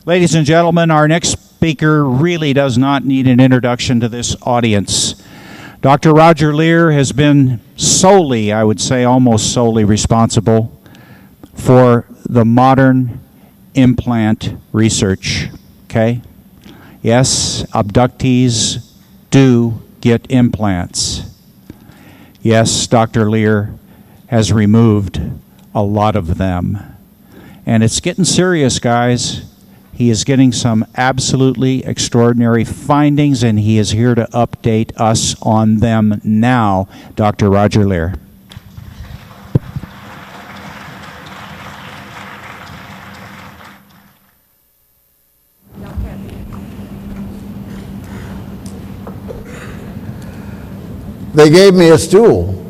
Ladies and gentlemen, our next speaker really does not need an introduction to this audience. Dr. Roger Leir has been solely, I would say almost solely, responsible for the modern implant research, okay? Yes, abductees do get implants. Yes, Dr. Leir has removed a lot of them. And it's getting serious, guys. He is getting some absolutely extraordinary findings, and he is here to update us on them now. Dr. Roger Leir. They gave me a stool.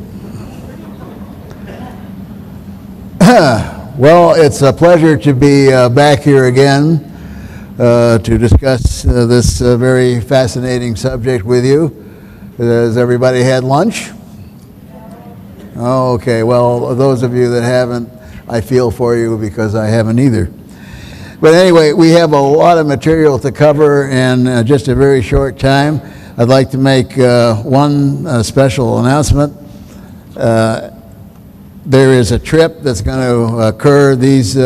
Well, it's a pleasure to be back here again to discuss this very fascinating subject with you. Has everybody had lunch? Oh, okay, well, those of you that haven't, I feel for you because I haven't either. But anyway, we have a lot of material to cover in just a very short time. I'd like to make one special announcement. There is a trip that's going to occur. These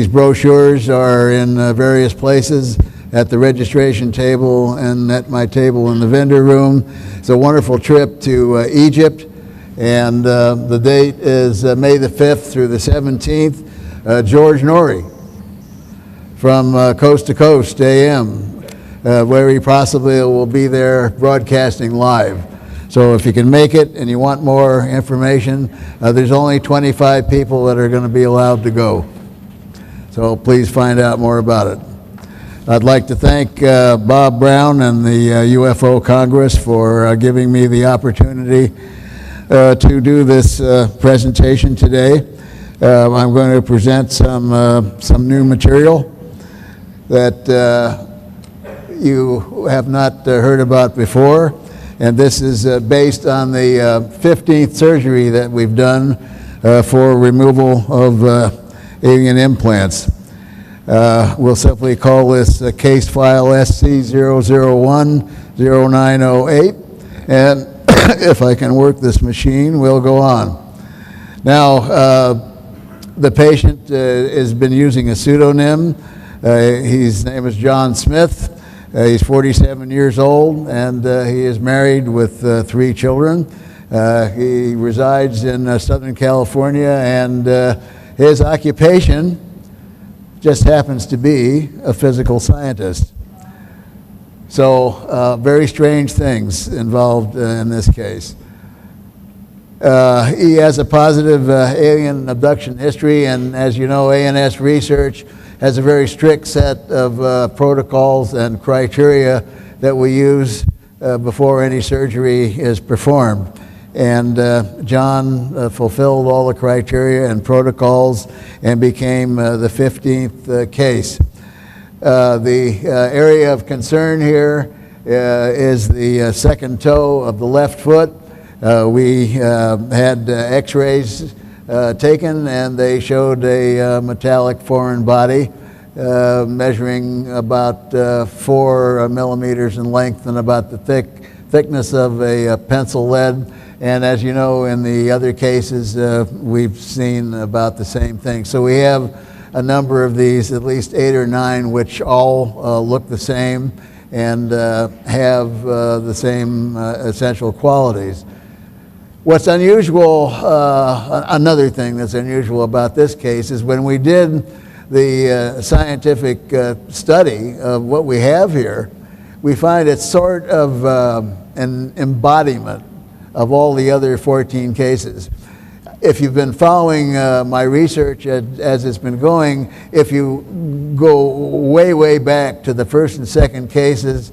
brochures are in various places at the registration table and at my table in the vendor room. It's a wonderful trip to Egypt, and the date is May the 5th through the 17th. George Norrie from Coast to Coast AM, where he possibly will be there broadcasting live. So if you can make it and you want more information, there's only 25 people that are going to be allowed to go. So please find out more about it. I'd like to thank Bob Brown and the UFO Congress for giving me the opportunity to do this presentation today. I'm going to present some new material that you have not heard about before. And this is based on the 15th surgery that we've done for removal of alien implants. We'll simply call this case file SC0010908, and if I can work this machine, we'll go on. Now, the patient has been using a pseudonym. His name is John Smith. He's 47 years old, and he is married with 3 children. He resides in Southern California, and his occupation just happens to be a physical scientist. So very strange things involved in this case. He has a positive alien abduction history, and as you know, ANS research has a very strict set of protocols and criteria that we use before any surgery is performed. And John fulfilled all the criteria and protocols and became the 15th case. The area of concern here is the second toe of the left foot. We had x-rays taken, and they showed a metallic foreign body measuring about 4 millimeters in length and about the thickness of a pencil lead. And as you know, in the other cases, we've seen about the same thing. So we have a number of these, at least 8 or 9, which all look the same and have the same essential qualities. What's unusual, another thing that's unusual about this case is when we did the scientific study of what we have here, we find it's sort of an embodiment of all the other 14 cases. If you've been following my research as it's been going, if you go way, way back to the first and second cases,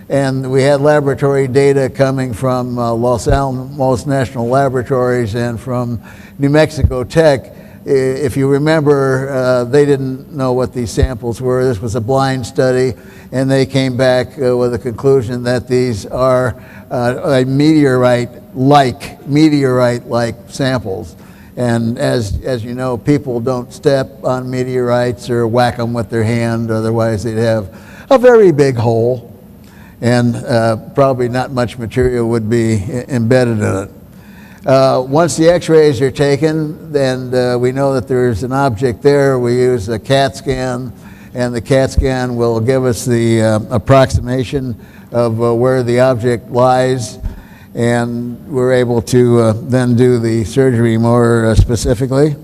and we had laboratory data coming from Los Alamos National Laboratories and from New Mexico Tech. If you remember, they didn't know what these samples were. This was a blind study, and they came back with a conclusion that these are a meteorite-like samples. And as you know, people don't step on meteorites or whack them with their hand, otherwise they'd have a very big hole, and probably not much material would be embedded in it. Once the x-rays are taken, then we know that there's an object there. We use a CAT scan, and the CAT scan will give us the approximation of where the object lies, and we're able to then do the surgery more specifically.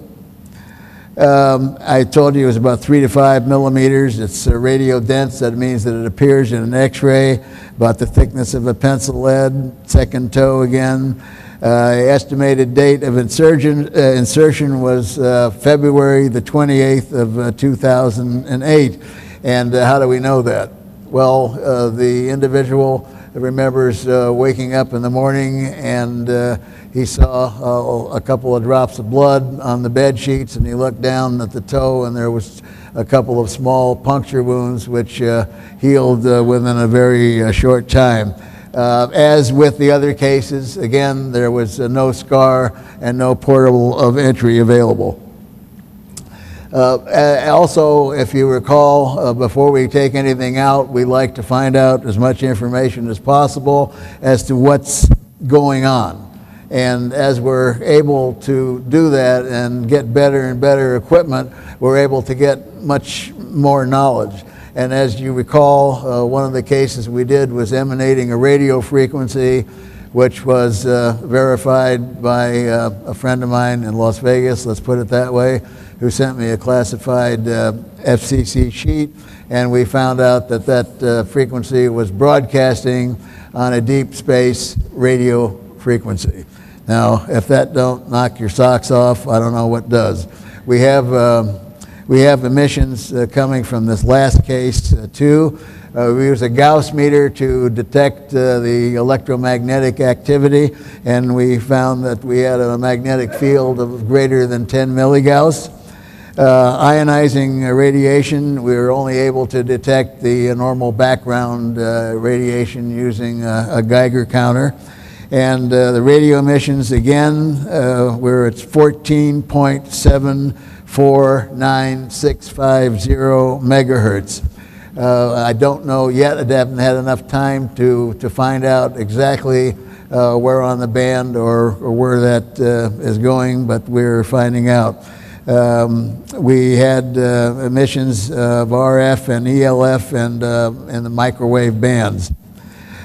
I told you it was about 3 to 5 millimeters. It's radio dense. That means that it appears in an x-ray about the thickness of a pencil lead. Second toe again. Estimated date of insertion was February the 28th of 2008. And how do we know that? Well, the individual remembers waking up in the morning, and he saw a couple of drops of blood on the bed sheets, and he looked down at the toe, and there was a couple of small puncture wounds which healed within a very short time. As with the other cases, again, there was no scar and no portal of entry available. Also, if you recall, before we take anything out, we like to find out as much information as possible as to what's going on. And as we're able to do that and get better and better equipment, we're able to get much more knowledge. And as you recall, one of the cases we did was emanating a radio frequency, which was verified by a friend of mine in Las Vegas, let's put it that way, who sent me a classified FCC sheet, and we found out that that frequency was broadcasting on a deep space radio frequency. Now, if that don't knock your socks off, I don't know what does. We have emissions coming from this last case too. We use a Gauss meter to detect the electromagnetic activity, and we found that we had a magnetic field of greater than 10 milligauss. Ionizing radiation, we were only able to detect the normal background radiation using a Geiger counter. And the radio emissions, again, we're at 14.749650 megahertz. I don't know yet. I haven't had enough time to find out exactly where on the band or where that is going, but we're finding out. We had emissions of RF and ELF and the microwave bands.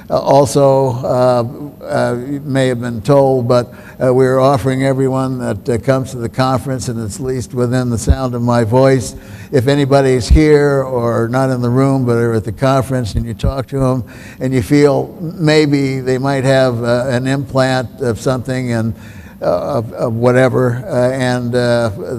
Also, you may have been told, but we're offering everyone that comes to the conference, and it's at least within the sound of my voice, if anybody's here or not in the room but are at the conference and you talk to them and you feel maybe they might have an implant of something and of whatever, and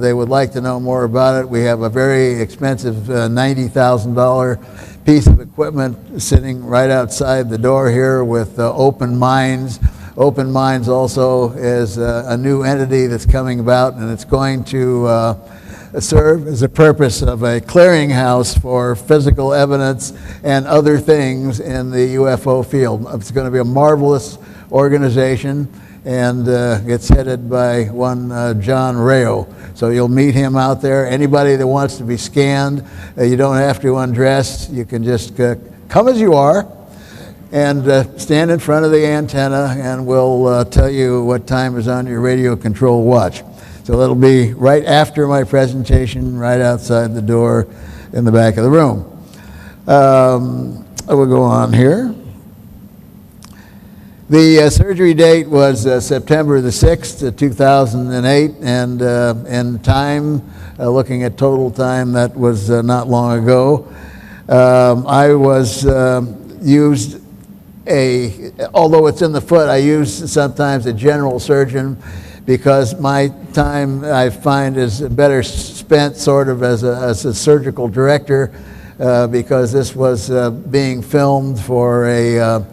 they would like to know more about it, we have a very expensive $90,000 piece of equipment sitting right outside the door here with Open Minds. Open Minds also is a new entity that's coming about, and it's going to serve as a purpose of a clearinghouse for physical evidence and other things in the UFO field. It's going to be a marvelous organization, and it's headed by one John Rayo. So you'll meet him out there. Anybody that wants to be scanned, you don't have to undress. You can just come as you are and stand in front of the antenna, and we'll tell you what time is on your radio control watch. So that'll be right after my presentation, right outside the door in the back of the room. We'll go on here. The surgery date was September the 6th, 2008, and in time, looking at total time, that was not long ago. I was used although it's in the foot, I use sometimes a general surgeon, because my time, I find, is better spent sort of as a surgical director, because this was being filmed for a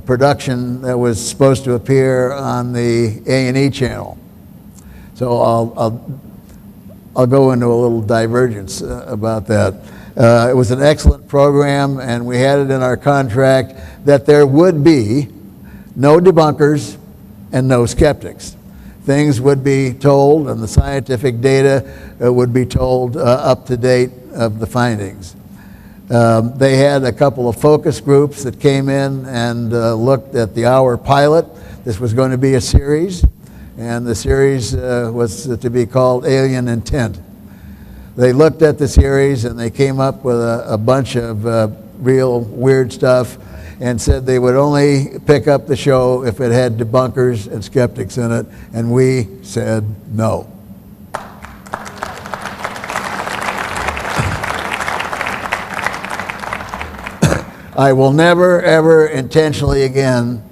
production that was supposed to appear on the A&E channel. So I'll go into a little divergence about that. It was an excellent program, and we had it in our contract that there would be no debunkers and no skeptics. things would be told and the scientific data would be told up to date of the findings. They had a couple of focus groups that came in and looked at the hour pilot. This was going to be a series, and the series was to be called Alien Intent. They looked at the series and they came up with a bunch of real weird stuff and said they would only pick up the show if it had debunkers and skeptics in it, and we said no. I will never, ever intentionally again,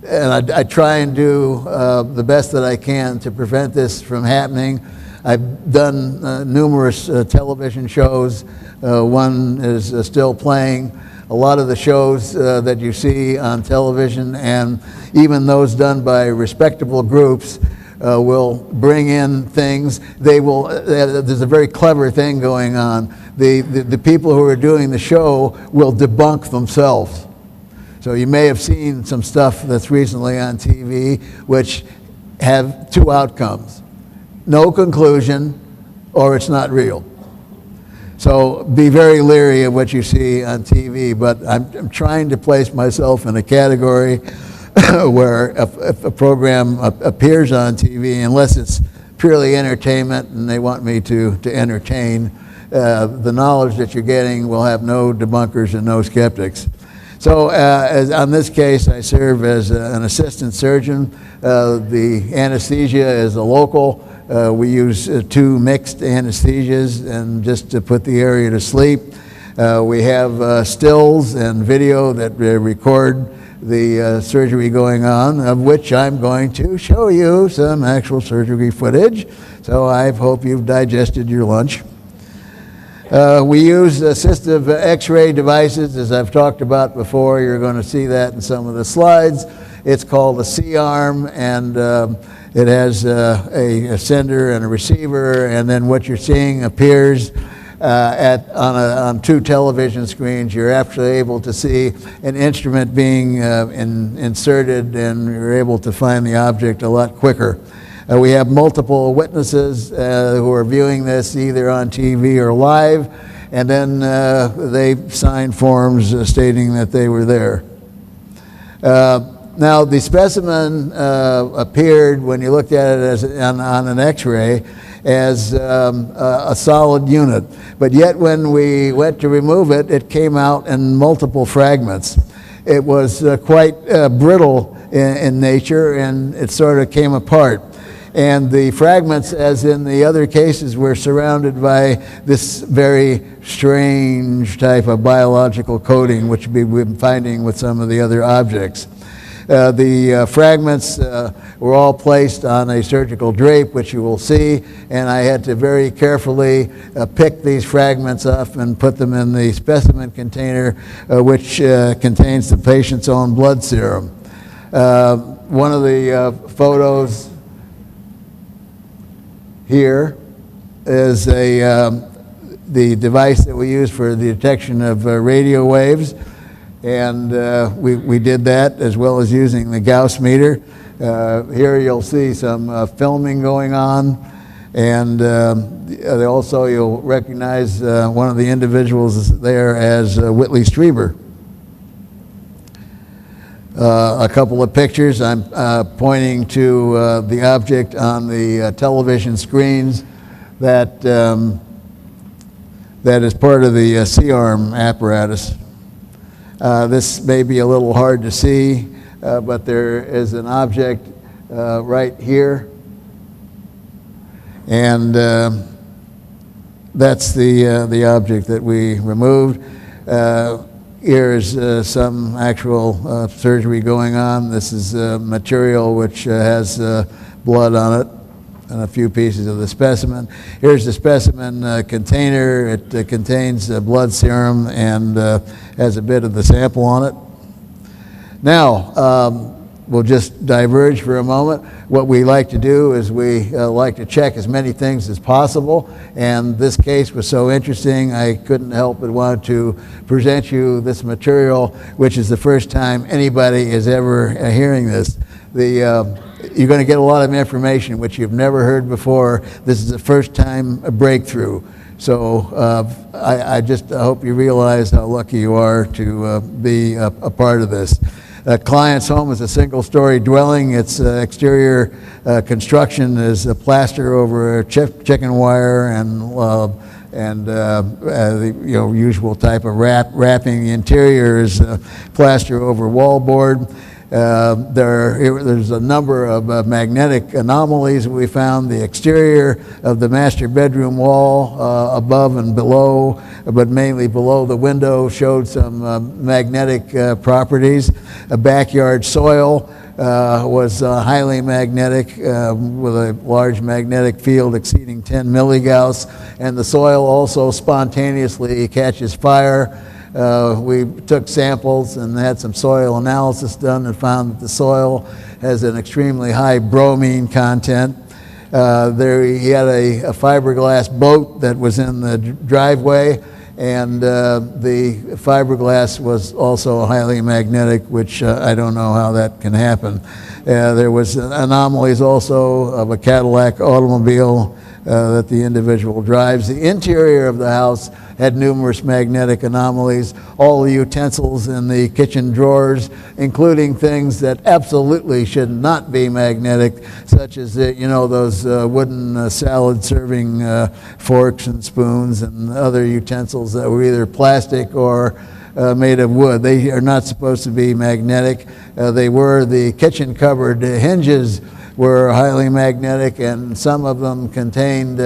and I try and do the best that I can to prevent this from happening. I've done numerous television shows. One is still playing. A lot of the shows that you see on television, and even those done by respectable groups, will bring in things. There's a very clever thing going on. The people who are doing the show will debunk themselves. So you may have seen some stuff that's recently on TV which have two outcomes: no conclusion, or it's not real. So be very leery of what you see on TV, but I'm trying to place myself in a category where if a program appears on TV, unless it's purely entertainment and they want me to entertain, the knowledge that you're getting will have no debunkers and no skeptics. So on this case, I serve as an assistant surgeon. The anesthesia is a local. We use two mixed anesthesias and just to put the area to sleep. We have stills and video that record the surgery going on, of which I'm going to show you some actual surgery footage. So I hope you've digested your lunch. We use assistive X-ray devices, as I've talked about before. You're going to see that in some of the slides. It's called a C-arm, and it has a sender and a receiver, and then what you're seeing appears on two television screens. You're actually able to see an instrument being inserted, and you're able to find the object a lot quicker. We have multiple witnesses who are viewing this either on TV or live, and then they sign forms stating that they were there. Now, the specimen appeared, when you looked at it as on an X-ray, as a solid unit. But yet when we went to remove it, it came out in multiple fragments. It was quite brittle in nature, and it sort of came apart. And the fragments, as in the other cases, were surrounded by this very strange type of biological coating, which we've been finding with some of the other objects. The fragments were all placed on a surgical drape, which you will see, and I had to very carefully pick these fragments up and put them in the specimen container, which contains the patient's own blood serum. One of the photos here is the device that we use for the detection of radio waves. And we did that, as well as using the Gauss meter. Here you'll see some filming going on, and also you'll recognize one of the individuals there as Whitley Strieber. A couple of pictures. I'm pointing to the object on the television screens that is part of the C-arm apparatus. This may be a little hard to see, but there is an object right here, and that's the object that we removed. Here is some actual surgery going on. This is material which has blood on it and a few pieces of the specimen. Here's the specimen container. It contains blood serum and has a bit of the sample on it. Now, we'll just diverge for a moment. What we like to do is we like to check as many things as possible, and this case was so interesting I couldn't help but want to present you this material, which is the first time anybody is ever hearing this. The you're going to get a lot of information which you've never heard before. This is the first time a breakthrough. So I just hope you realize how lucky you are to be a part of this. Client's home is a single-story dwelling. Its exterior construction is plaster over chicken wire and the usual type of wrapping. The interior is plaster over wallboard. There's a number of magnetic anomalies we found. The exterior of the master bedroom wall, above and below, but mainly below the window, showed some magnetic properties. A backyard soil was highly magnetic, with a large magnetic field exceeding 10 milligauss, and the soil also spontaneously catches fire. We took samples and had some soil analysis done and found that the soil has an extremely high bromine content. He had a fiberglass boat that was in the driveway, and the fiberglass was also highly magnetic, which I don't know how that can happen. There was anomalies also of a Cadillac automobile that the individual drives. The interior of the house had numerous magnetic anomalies. All the utensils in the kitchen drawers, including things that absolutely should not be magnetic, such as those wooden salad serving forks and spoons and other utensils that were either plastic or made of wood. They are not supposed to be magnetic. The kitchen cupboard hinges were highly magnetic, and some of them contained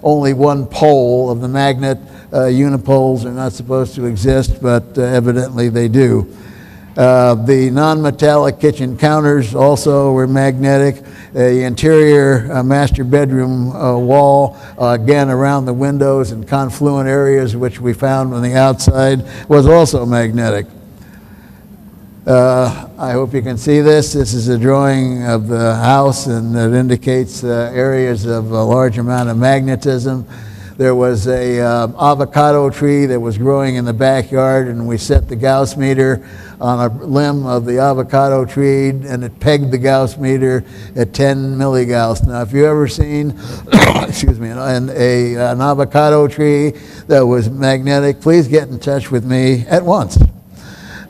only one pole of the magnet. Unipoles are not supposed to exist, but evidently they do. The non-metallic kitchen counters also were magnetic. The interior master bedroom wall, again around the windows and confluent areas which we found on the outside, was also magnetic. I hope you can see this. This is a drawing of the house, and it indicates areas of a large amount of magnetism. There was a avocado tree that was growing in the backyard, and we set the Gauss meter on a limb of the avocado tree, and it pegged the Gauss meter at 10 milligauss. Now, if you've ever seen excuse me, an avocado tree that was magnetic, please get in touch with me at once.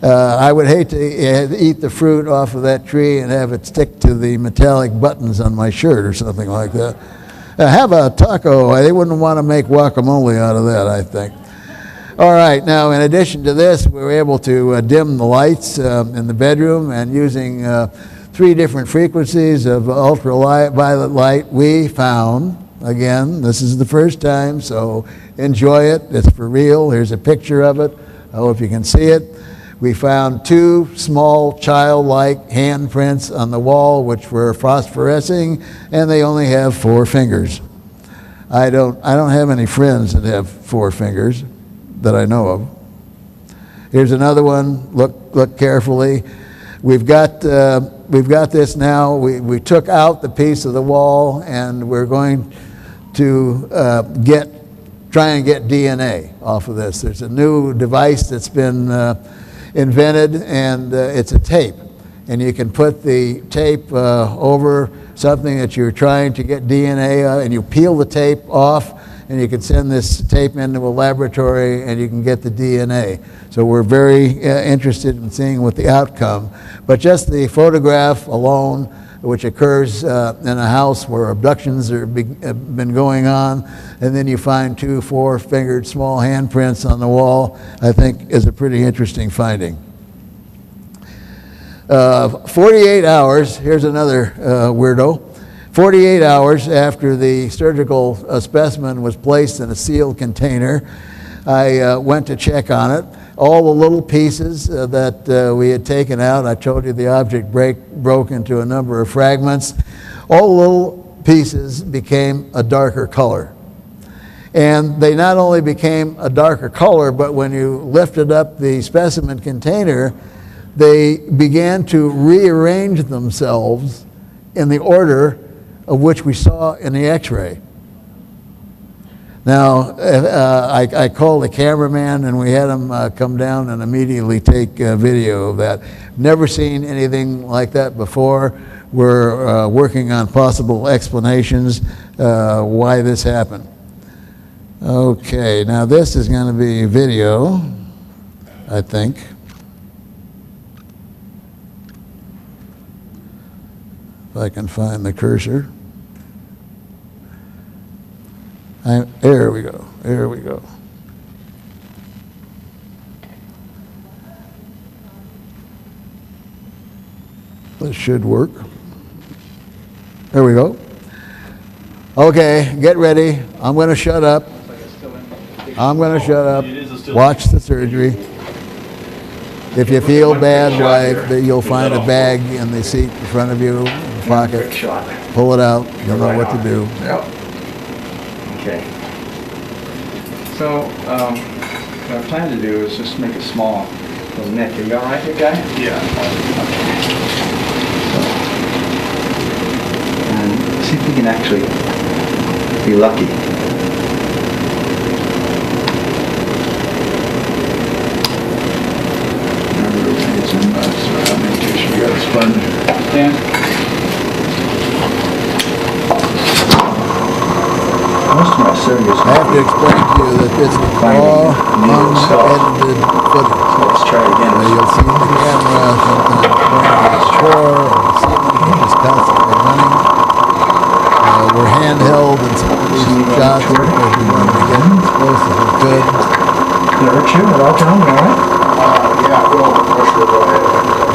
I would hate to eat the fruit off of that tree and have it stick to the metallic buttons on my shirt or something like that. Have a taco. They wouldn't want to make guacamole out of that, I think. All right, now in addition to this, we were able to dim the lights in the bedroom, and using 3 different frequencies of ultraviolet light, we found, again, this is the first time, so enjoy it. It's for real. Here's a picture of it. I hope you can see it. We found 2 small childlike handprints on the wall which were phosphorescing, and they only have 4 fingers. I don't have any friends that have 4 fingers that I know of. Here's another one. Look carefully. We've got this now. We took out the piece of the wall, and we're going to try and get DNA off of this. There's a new device that's been invented, and it's a tape, and you can put the tape over something that you're trying to get DNA and you peel the tape off, and you can send this tape into a laboratory and you can get the DNA. So we're very interested in seeing what the outcome, but just the photograph alone, which occurs in a house where abductions have been going on, and then you find 2 4-fingered small handprints on the wall, I think is a pretty interesting finding. 48 hours, here's another weirdo. 48 hours after the surgical specimen was placed in a sealed container, I went to check on it. All the little pieces that we had taken out, I told you the object broke into a number of fragments. All the little pieces became a darker color. And they not only became a darker color, but when you lifted up the specimen container, they began to rearrange themselves in the order of which we saw in the X-ray. Now, I called the cameraman and we had him come down and immediately take video of that. Never seen anything like that before. We're working on possible explanations why this happened. Okay, now this is going to be video, I think. If I can find the cursor. There we go. There we go. This should work. There we go. Okay, get ready. I'm going to shut up. I'm going to shut up. Watch the surgery. If you feel bad, why, you'll find a bag in the seat in front of you, in the pocket. Pull it out. You'll know what to do. Yep. Okay. So, what I plan to do is just make a small little nick. Are you all right here, guy? Yeah. Okay. So, and see if we can actually be lucky. Remember, we need some surrounding tissue. You got a sponge. Dan? Most of my surgeries. I have to explain to you that this is all unedited footage. So let's try it again. You'll see the camera sometimes pointing at the floor or the ceiling, which is constantly running. We're handheld in some of these shots because we wanted to get as close as we could. Did it hurt you at all, Tom? You all right? Yeah, go ahead.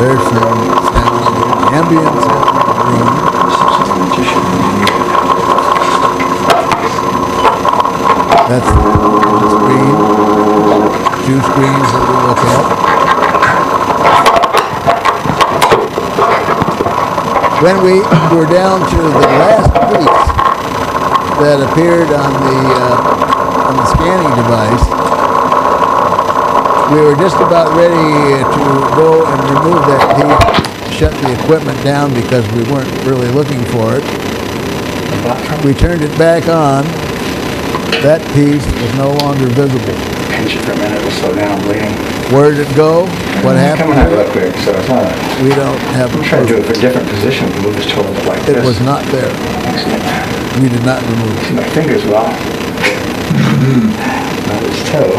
There's some sound in the ambience of the room. That's the screen, two screens that we look at. When we were down to the last piece that appeared on the scanning device, we were just about ready to go and remove that piece, shut the equipment down because we weren't really looking for it. We turned it back on. That piece was no longer visible. Pinch it for a minute, we'll slow down, bleeding. Where did it go? What happened? Coming out real quick, so it's not. We don't have a I'm trying to do clue. it for a different position. Move this toilet like It this. was not there. Excellent. We did not remove See, it. my finger's well. Not his toe.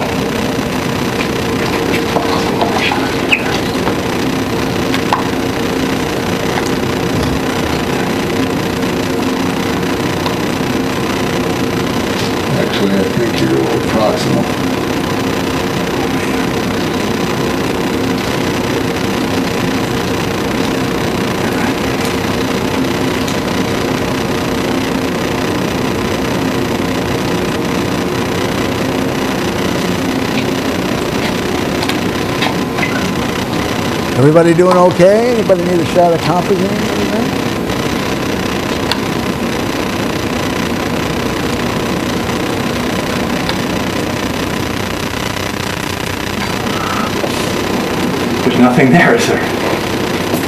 Actually, I think you're a little proximal. Everybody doing okay? Anybody need a shot of Compazine or anything? There's nothing there, is there?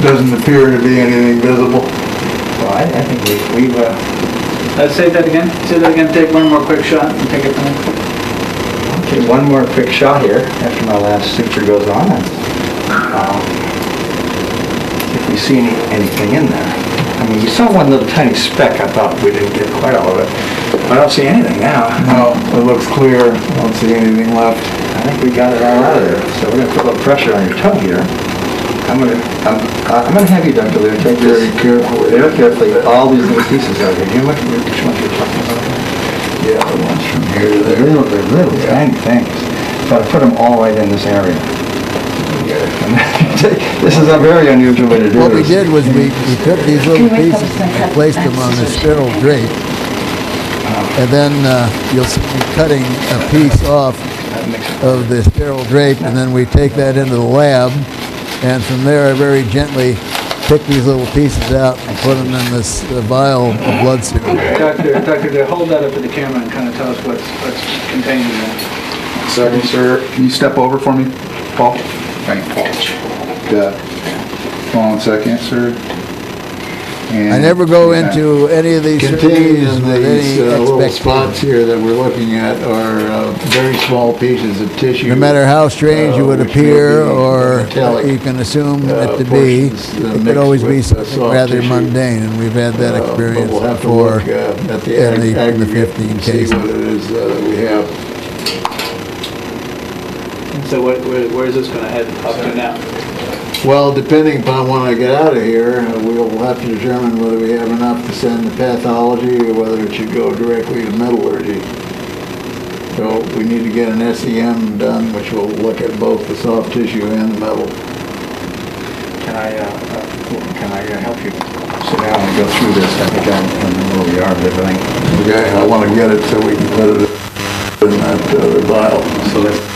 Doesn't appear to be anything visible. Well, I think we've say that again. Say that again. Take one more quick shot and take it from there. Okay, one more quick shot here after my last suture goes on. And, if we see anything in there. I mean, you saw one little tiny speck. I thought we didn't get quite all of it. I don't see anything now. No, it looks clear. I don't see anything left. I think we got it all out of there. So we're gonna put a little pressure on your toe here. I'm gonna have you, Dr. Leir, take Very this carefully. very carefully. All these little pieces out here. Which ones you're talking about? Yeah, the ones from here to They're there. little tiny things. So I put them all right in this area. This is a very unusual way to do it. What we did was we took these little pieces and placed them on the sterile drape. And then you'll see me cutting a piece off of the sterile drape, and then we take that into the lab. And from there, I very gently pick these little pieces out and put them in this vial of blood serum. Doctor, hold that up to the camera and kind of tell us what's contained in that. Second, sir. Can you step over for me, Paul? Thank you, Paul. Got 1 second, sir. I never go into any of these Contained surgeries in with these any little expectation. spots here that we're looking at are very small pieces of tissue. No matter how strange it would which may appear be or metallic, you can assume it to be, portions, it could mixed always be with, something soft rather tissue. mundane, and we've had that But experience we'll have to before look at the in the aggregate 15 and see cases. what it is that we have. So where is this going to head up to now? Well, depending upon when I get out of here, we'll have to determine whether we have enough to send to pathology or whether it should go directly to metallurgy. So we need to get an SEM done, which will look at both the soft tissue and the metal. Can I help you sit down and go through this? I think I know where we are with everything. Okay, I want to get it so we can put it in that other vial. So let's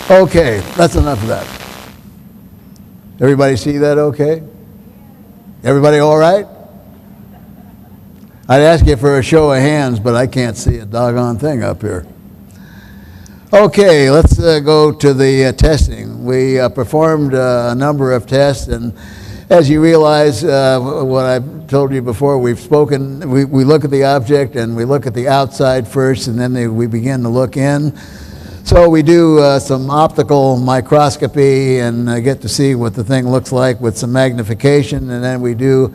Okay, that's enough of that. Everybody see that okay? Everybody all right? I'd ask you for a show of hands, but I can't see a doggone thing up here. Okay, let's go to the testing. We performed a number of tests, and as you realize, what I've told you before, we look at the object and we look at the outside first, and then we begin to look in. So we do some optical microscopy and get to see what the thing looks like with some magnification, and then we do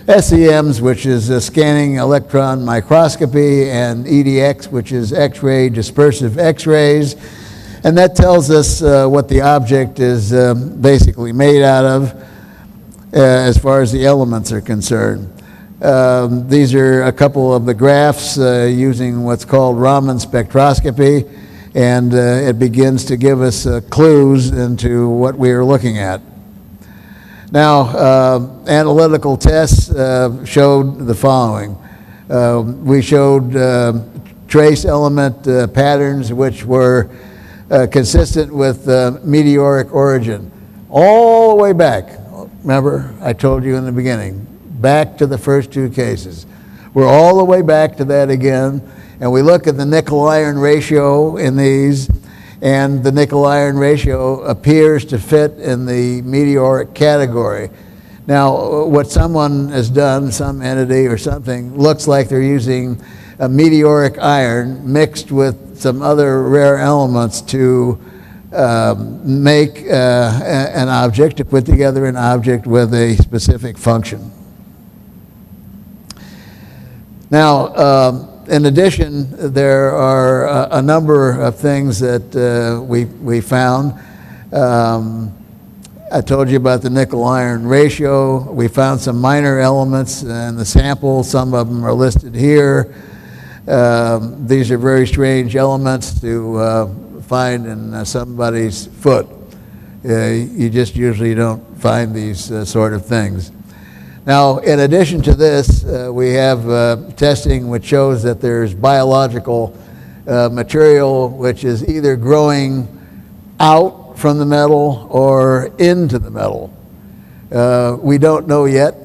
SEMs, which is scanning electron microscopy, and EDX, which is X-ray dispersive X-rays, and that tells us what the object is basically made out of as far as the elements are concerned. These are a couple of the graphs using what's called Raman spectroscopy, and it begins to give us clues into what we are looking at. Now, analytical tests showed the following. We showed trace element patterns which were consistent with meteoric origin, all the way back. Remember, I told you in the beginning, back to the first two cases. We're all the way back to that again. And we look at the nickel-iron ratio in these, and the nickel-iron ratio appears to fit in the meteoric category. Now, what someone has done, some entity or something, looks like they're using a meteoric iron mixed with some other rare elements to make an object, to put together an object with a specific function. Now, in addition, there are a number of things that we found. I told you about the nickel-iron ratio. We found some minor elements in the sample. Some of them are listed here. These are very strange elements to find in somebody's foot. You just usually don't find these sort of things. Now, in addition to this, we have testing which shows that there's biological material which is either growing out from the metal or into the metal. We don't know yet,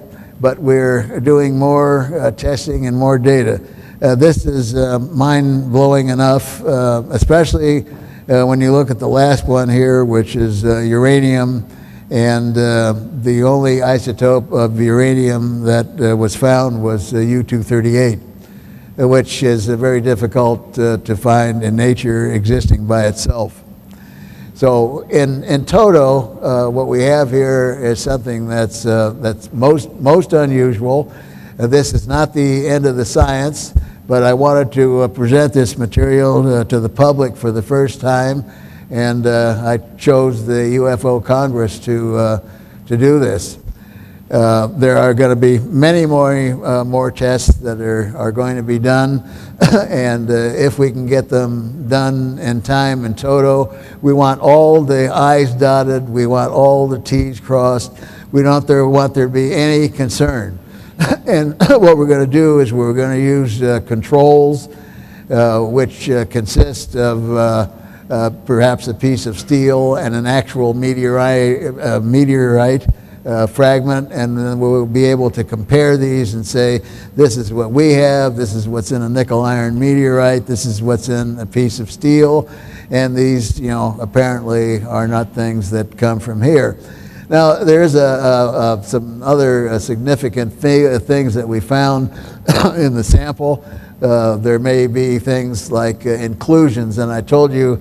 but we're doing more testing and more data. This is mind-blowing enough, especially when you look at the last one here, which is uranium. And the only isotope of uranium that was found was U-238, which is very difficult to find in nature existing by itself. So in toto, what we have here is something that's most unusual. This is not the end of the science, but I wanted to present this material to the public for the first time. And I chose the UFO Congress to do this. There are going to be many more tests that are going to be done, and if we can get them done in time in toto, we want all the I's dotted, we want all the T's crossed, we don't want there to be any concern. And what we're going to do is we're going to use controls which consist of perhaps a piece of steel and an actual meteorite fragment, and then we'll be able to compare these and say, this is what we have, this is what's in a nickel-iron meteorite, this is what's in a piece of steel, and these, apparently are not things that come from here. Now, there's some other significant things that we found in the sample. There may be things like inclusions, and I told you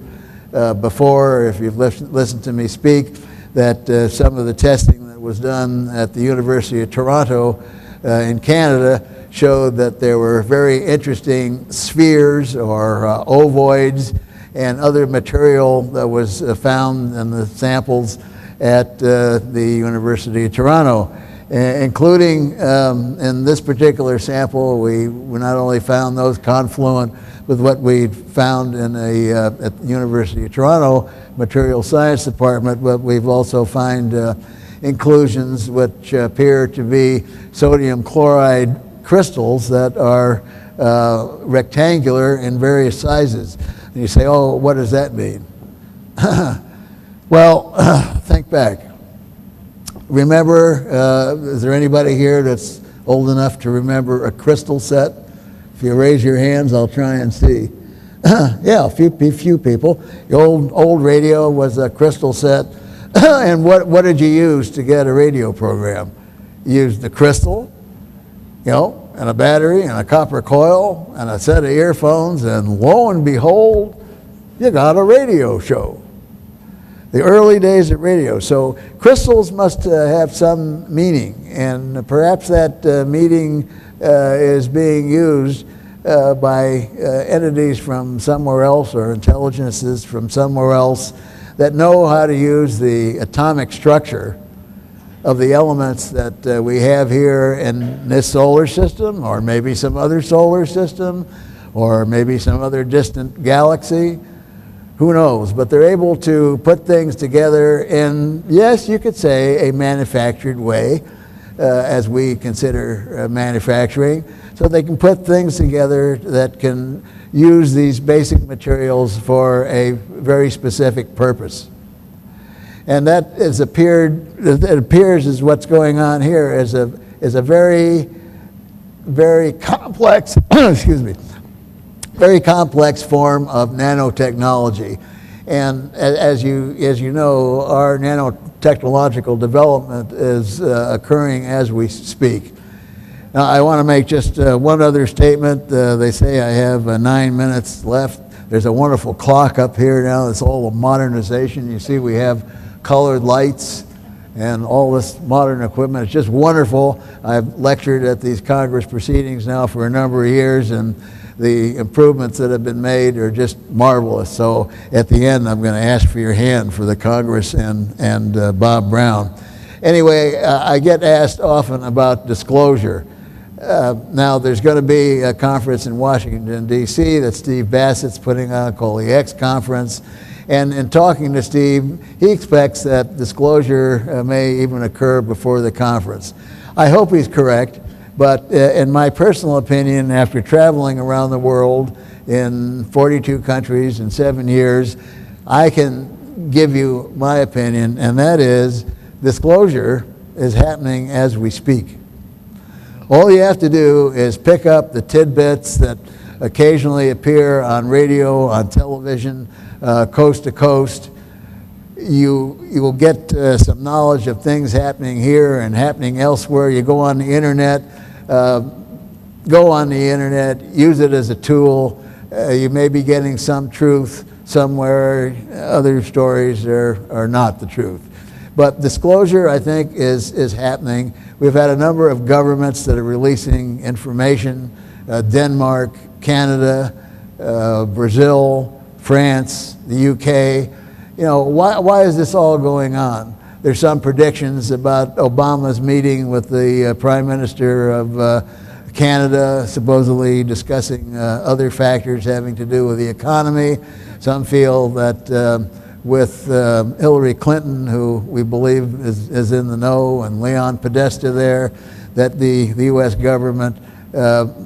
before, if you've listened to me speak, that some of the testing that was done at the University of Toronto in Canada showed that there were very interesting spheres or ovoids and other material that was found in the samples at the University of Toronto, including in this particular sample, we not only found those confluent with what we found in at the University of Toronto Material Science Department, but we've also found inclusions which appear to be sodium chloride crystals that are rectangular in various sizes. And you say, oh, what does that mean? Well, think back. Remember, is there anybody here that's old enough to remember a crystal set? If you raise your hands, I'll try and see. Yeah, a few people. The old radio was a crystal set. And what did you use to get a radio program? You used the crystal, and a battery and a copper coil and a set of earphones, and lo and behold, you got a radio show. The early days of radio. So crystals must have some meaning, and perhaps that meaning is being used by entities from somewhere else or intelligences from somewhere else that know how to use the atomic structure of the elements that we have here in this solar system, or maybe some other solar system, or maybe some other distant galaxy. Who knows? But they're able to put things together in, yes, you could say, a manufactured way, as we consider manufacturing. So they can put things together that can use these basic materials for a very specific purpose. And that it appears as what's going on here is a very, very complex, excuse me, very complex form of nanotechnology. And as you know, our nanotechnological development is occurring as we speak. Now, I want to make just one other statement. They say I have 9 minutes left. There's a wonderful clock up here now. It's all a modernization. You see we have colored lights and all this modern equipment. It's just wonderful. I've lectured at these Congress proceedings now for a number of years, and the improvements that have been made are just marvelous. So at the end, I'm going to ask for your hand for the Congress and Bob Brown. Anyway, I get asked often about disclosure. Now, there's going to be a conference in Washington, D.C. that Steve Bassett's putting on called the X Conference. And in talking to Steve, he expects that disclosure may even occur before the conference. I hope he's correct, but in my personal opinion, after traveling around the world in 42 countries in 7 years, I can give you my opinion, and that is disclosure is happening as we speak. All you have to do is pick up the tidbits that occasionally appear on radio, on television, coast to coast. You will get some knowledge of things happening here and happening elsewhere. You go on the internet, use it as a tool. You may be getting some truth somewhere. Other stories are not the truth. But disclosure, I think, is happening. We've had a number of governments that are releasing information, Denmark, Canada, Brazil, France, the UK. Why is this all going on? There's some predictions about Obama's meeting with the Prime Minister of Canada, supposedly discussing other factors having to do with the economy. Some feel that with Hillary Clinton, who we believe is in the know, and Leon Podesta there, that the U.S. government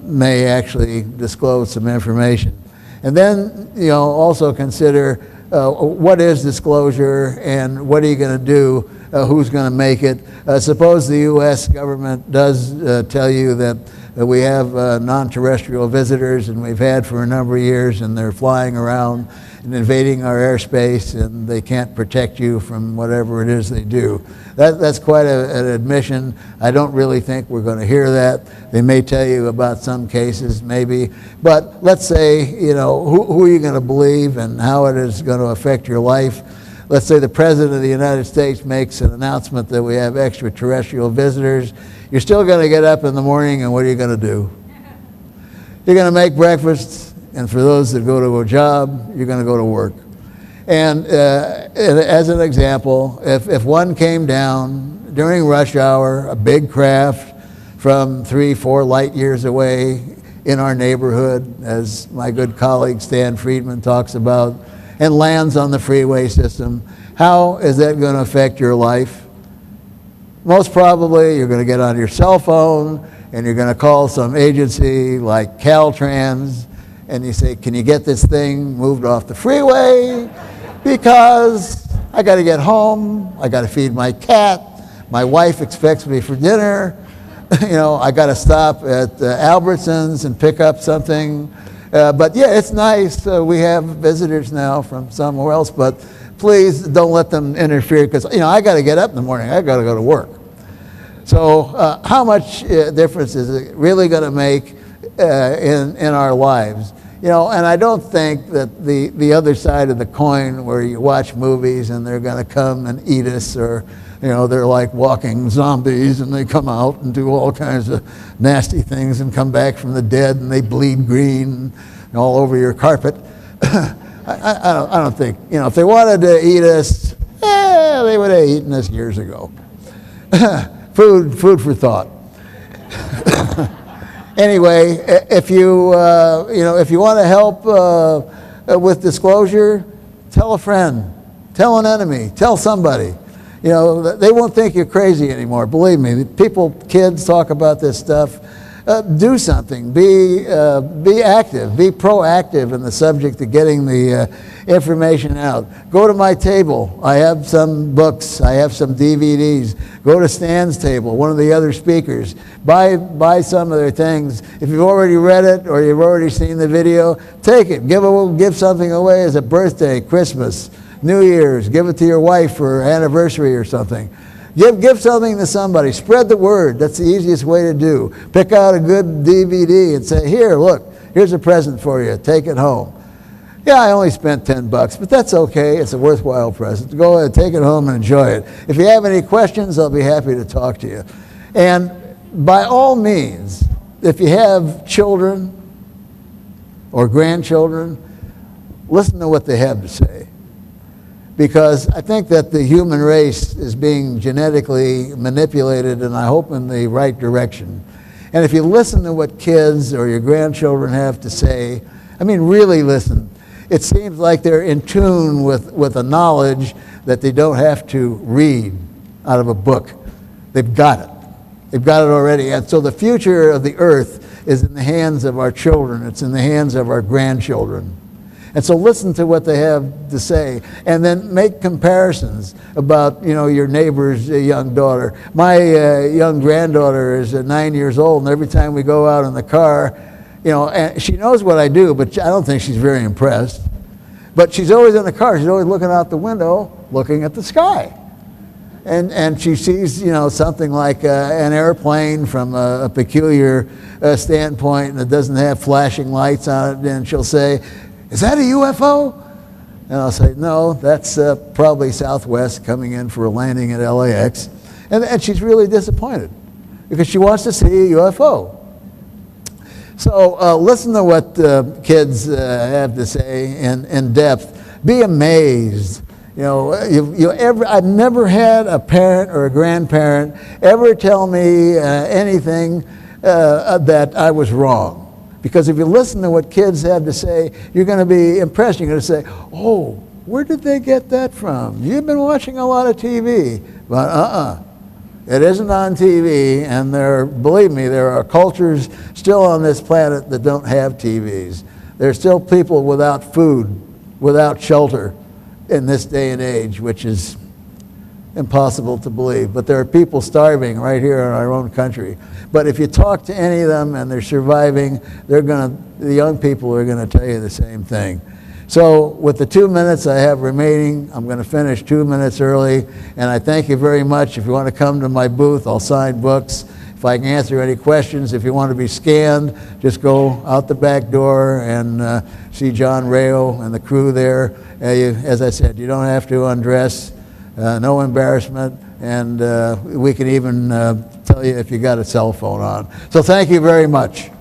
may actually disclose some information. And then, also consider what is disclosure and what are you going to do who's going to make it. Suppose the U.S. government does tell you that we have non-terrestrial visitors, and we've had for a number of years, and they're flying around and invading our airspace, and they can't protect you from whatever it is they do. That's quite an admission. I don't really think we're going to hear that. They may tell you about some cases, maybe. But let's say, who are you going to believe and how it is going to affect your life? Let's say the President of the United States makes an announcement that we have extraterrestrial visitors. You're still going to get up in the morning, and what are you going to do? You're going to make breakfast, and for those that go to a job, you're going to go to work. And as an example, if one came down during rush hour, a big craft from 3-4 light years away in our neighborhood, as my good colleague Stan Friedman talks about, and lands on the freeway system, how is that going to affect your life? Most probably, you're going to get on your cell phone and you're going to call some agency like Caltrans, and you say, can you get this thing moved off the freeway? Because I got to get home, I got to feed my cat, my wife expects me for dinner, I got to stop at Albertsons and pick up something. But yeah, it's nice. We have visitors now from somewhere else, but please don't let them interfere, because I got to get up in the morning. I got to go to work. So how much difference is it really going to make in our lives? And I don't think that the other side of the coin, where you watch movies and they're going to come and eat us, or they're like walking zombies and they come out and do all kinds of nasty things and come back from the dead and they bleed green and all over your carpet. I don't think, if they wanted to eat us, they would have eaten us years ago. Food for thought. Anyway, if you want to help with disclosure, tell a friend, tell an enemy, tell somebody. They won't think you're crazy anymore. Believe me, kids talk about this stuff. Do something. Be active. Be proactive in the subject of getting the information out. Go to my table. I have some books. I have some DVDs. Go to Stan's table, one of the other speakers. Buy some of their things. If you've already read it or you've already seen the video, take it. Give something away as a birthday, Christmas, New Year's. Give it to your wife for anniversary or something. Give something to somebody. Spread the word. That's the easiest way to do. Pick out a good DVD and say, here, look, here's a present for you. Take it home. Yeah, I only spent $10, but that's okay. It's a worthwhile present. Go ahead, take it home and enjoy it. If you have any questions, I'll be happy to talk to you. And by all means, if you have children or grandchildren, listen to what they have to say. Because I think that the human race is being genetically manipulated, and I hope in the right direction. And if you listen to what kids or your grandchildren have to say, really listen, it seems like they're in tune with a knowledge that they don't have to read out of a book. They've got it. They've got it already. And so the future of the earth is in the hands of our children. It's in the hands of our grandchildren. And so listen to what they have to say, and then make comparisons about, your neighbor's young daughter. My young granddaughter is 9 years old, and every time we go out in the car, and she knows what I do, but I don't think she's very impressed. But she's always in the car. She's always looking out the window, looking at the sky. And she sees, something like an airplane from a peculiar standpoint, and it doesn't have flashing lights on it, and she'll say, is that a UFO? And I'll say, no, that's probably Southwest coming in for a landing at LAX. And she's really disappointed because she wants to see a UFO. So listen to what kids have to say in depth. Be amazed. I've never had a parent or a grandparent ever tell me anything that I was wrong. Because if you listen to what kids have to say, you're going to be impressed. You're going to say, oh, where did they get that from? You've been watching a lot of TV. But it isn't on TV. And believe me, there are cultures still on this planet that don't have TVs. There's still people without food, without shelter in this day and age, which is impossible to believe. But there are people starving right here in our own country. But if you talk to any of them and they're surviving, the young people are going to tell you the same thing. So with the 2 minutes I have remaining, I'm going to finish 2 minutes early, and I thank you very much. If you want to come to my booth, I'll sign books. If I can answer any questions, if you want to be scanned, just go out the back door and see John Rayo and the crew there. As I said, you don't have to undress, no embarrassment, and we can even tell you if you got a cell phone on. So thank you very much.